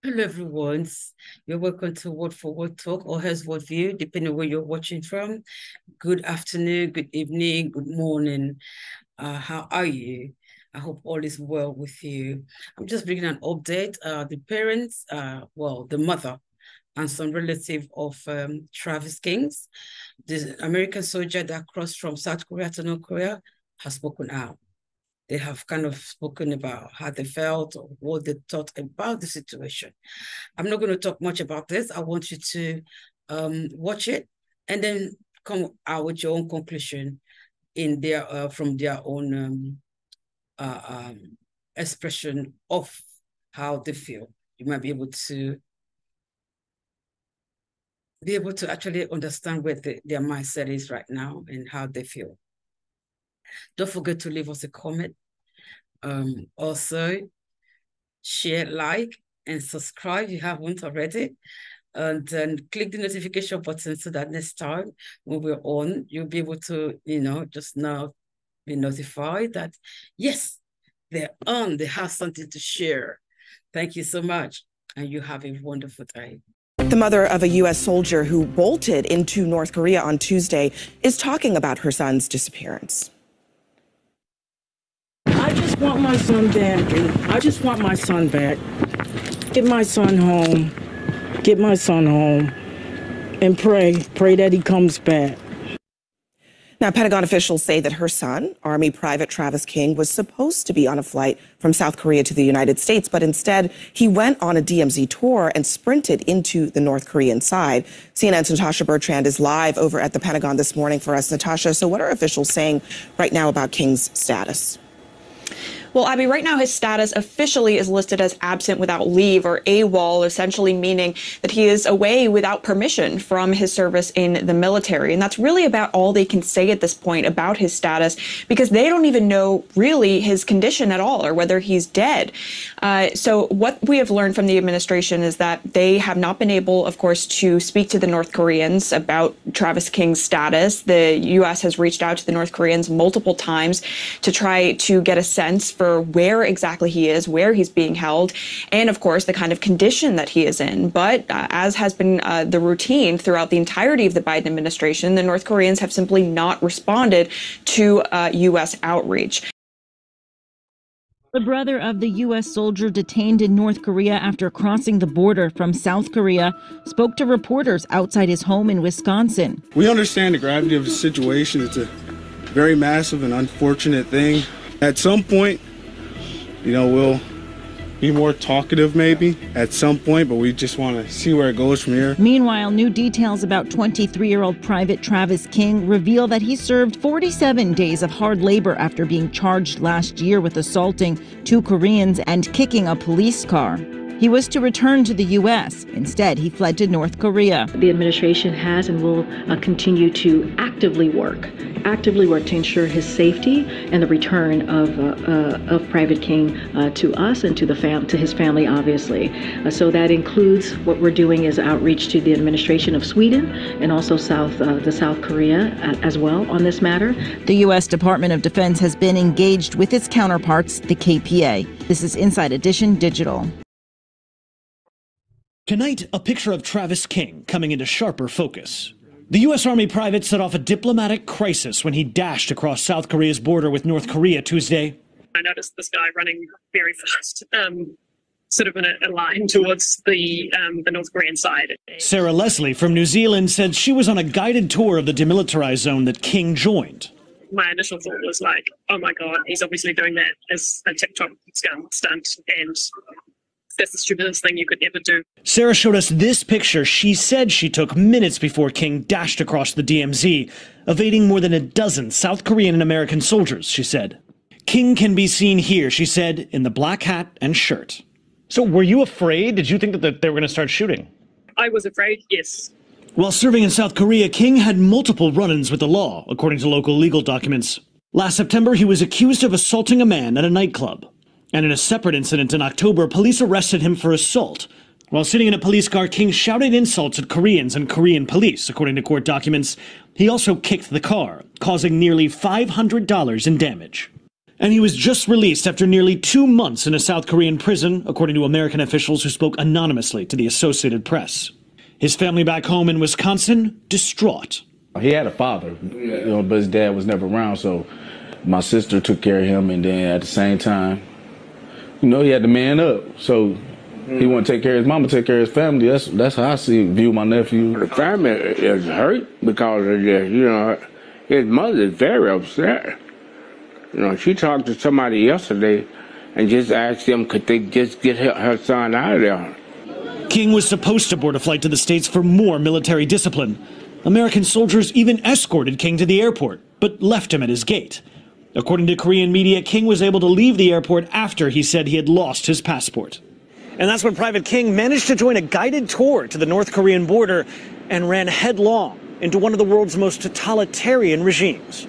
Hello, everyone. You're welcome to Word for Word Talk or Here's Word View, depending on where you're watching from. Good afternoon, good evening, good morning. How are you? I hope all is well with you. I'm just bringing an update. The parents, the mother and some relative of Travis Kings, the American soldier that crossed from South Korea to North Korea, has spoken out. They have kind of spoken about how they felt or what they thought about the situation. I'm not going to talk much about this. I want you to watch it and then come out with your own conclusion in their from their own expression of how they feel. You might be able to actually understand where their mindset is right now and how they feel. Don't forget to leave us a comment. Also, share, like, and subscribe if you haven't already. And then click the notification button so that next time when we're on, you'll be able to, just now be notified that, yes, they're on, they have something to share. Thank you so much. And you have a wonderful day. The mother of a U.S. soldier who bolted into North Korea on Tuesday is talking about her son's disappearance. I just want my son back. I just want my son back. Get my son home. Get my son home. And pray that he comes back. Now, Pentagon officials say that her son, Army Private Travis King, was supposed to be on a flight from South Korea to the United States, but instead he went on a DMZ tour and sprinted into the North Korean side. CNN's Natasha Bertrand is live over at the Pentagon this morning for us. Natasha, so what are officials saying right now about King's status? Well, Abby, right now his status officially is listed as absent without leave, or AWOL, essentially meaning that he is away without permission from his service in the military. And that's really about all they can say at this point about his status, because they don't even know really his condition at all or whether he's dead. So what we have learned from the administration is that they have not been able, of course, to speak to the North Koreans about Travis King's status. The U.S. has reached out to the North Koreans multiple times to try to get a sense for where exactly he is, where he's being held, and of course the kind of condition that he is in. But as has been the routine throughout the entirety of the Biden administration, the North Koreans have simply not responded to U.S. outreach. The brother of the U.S. soldier detained in North Korea after crossing the border from South Korea spoke to reporters outside his home in Wisconsin. We understand the gravity of the situation. It's a very massive and unfortunate thing. At some point, we'll be more talkative maybe at some point, but we just want to see where it goes from here. Meanwhile, new details about 23-year-old Private Travis King reveal that he served 47 days of hard labor after being charged last year with assaulting 2 Koreans and kicking a police car. He was to return to the U.S. Instead, he fled to North Korea. The administration has and will continue to actively work to ensure his safety and the return of Private King to us and to his family, obviously. So that includes what we're doing is outreach to the administration of Sweden and also South Korea as well on this matter. The U.S. Department of Defense has been engaged with its counterparts, the KPA. This is Inside Edition Digital. Tonight, a picture of Travis King coming into sharper focus. The U.S. Army private set off a diplomatic crisis when he dashed across South Korea's border with North Korea Tuesday. I noticed this guy running very fast, sort of in a line towards the North Korean side. Sarah Leslie from New Zealand said she was on a guided tour of the demilitarized zone that King joined. My initial thought was like, oh my God, he's obviously doing that as a TikTok stunt, and that's the stupidest thing you could ever do. Sarah showed us this picture she said she took minutes before King dashed across the DMZ, evading more than a dozen South Korean and American soldiers, she said. King can be seen here, she said, in the black hat and shirt. So were you afraid? Did you think that they were going to start shooting? I was afraid, yes. While serving in South Korea, King had multiple run-ins with the law, according to local legal documents. Last September, he was accused of assaulting a man at a nightclub. And in a separate incident in October, police arrested him for assault. While sitting in a police car, King shouted insults at Koreans and Korean police, according to court documents. He also kicked the car, causing nearly $500 in damage. And he was just released after nearly 2 months in a South Korean prison, according to American officials who spoke anonymously to the Associated Press. His family back home in Wisconsin, distraught. He had a father, but his dad was never around, so my sister took care of him, and then at the same time, he had to man up. So he want to take care of his mama, take care of his family. That's how I view my nephew. The family is hurt because of this. His mother is very upset. She talked to somebody yesterday and just asked them could they just get her son out of there. King was supposed to board a flight to the States for more military discipline. American soldiers even escorted King to the airport, but left him at his gate. According to Korean media, King was able to leave the airport after he said he had lost his passport. And that's when Private King managed to join a guided tour to the North Korean border and ran headlong into one of the world's most totalitarian regimes.